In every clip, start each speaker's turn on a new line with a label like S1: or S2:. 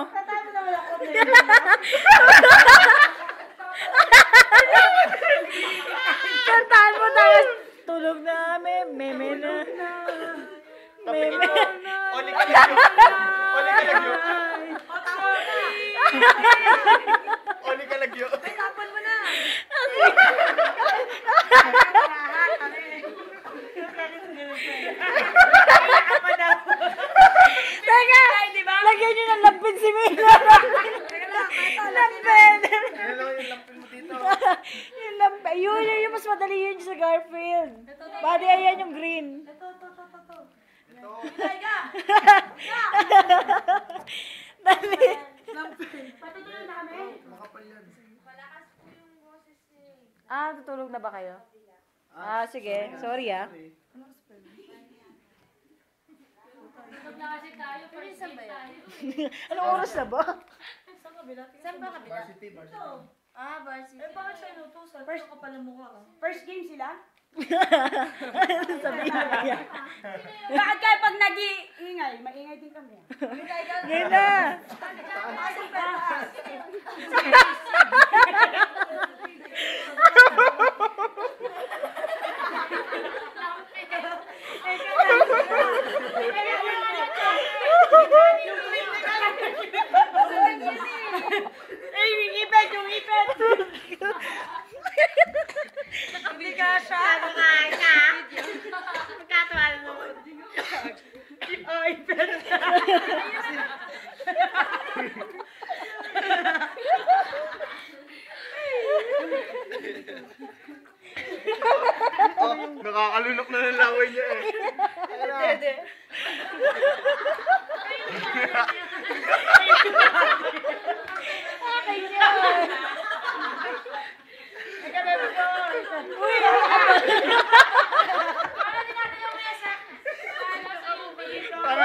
S1: Tatalo naman ako.
S2: Kantahan mo tapos tulog na, meme na. Meme.
S3: Oli ka lang yun. Oli ka lang yun. Oli ka lang yun.
S1: Ay, tapon mo na.
S2: Teka, lagyan nyo ng lampin si Mila. Lampin.
S3: Ano lang yung lampin mo dito?
S2: Yung lampin. Yun, mas madali yun sa Garfield. Bali, ayan yung green.
S1: Ito.
S3: Ito.
S2: Dali.
S1: Patutulog na kami.
S3: Makapal yan.
S2: Tutulog na ba kayo? Sige. Sorry Anong oras na ba?
S1: Saan ba kabila?
S3: Varsity.
S1: Varsity. Bakit siya inutusan? First ka pala mukha ka. First game sila?
S2: Sabihin na yan.
S1: Bakit kayo pag nag-iingay? Maingay din kami.
S2: Ngayon na.
S1: Yung ipet! Hindi ka siya. Magkatawa mo. Ipet.
S3: Nakakalunok na ng laway niya eh.
S1: Dede.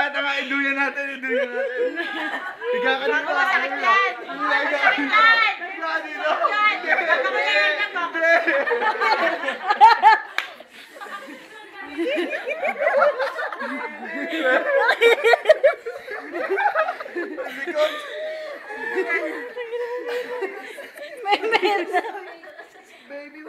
S3: Tama, iduyan natin. Higa ka dito.
S1: Masakit
S3: Baby.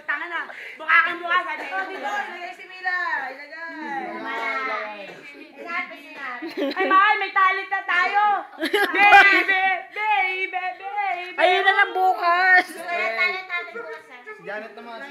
S1: Tangan na. Bukakan sabi. Dito, ilagay si Mila. Ilagay. Ay, mahal, may talit na tayo. Baby.
S2: Ayun na lang bukas.
S3: Si Janet naman.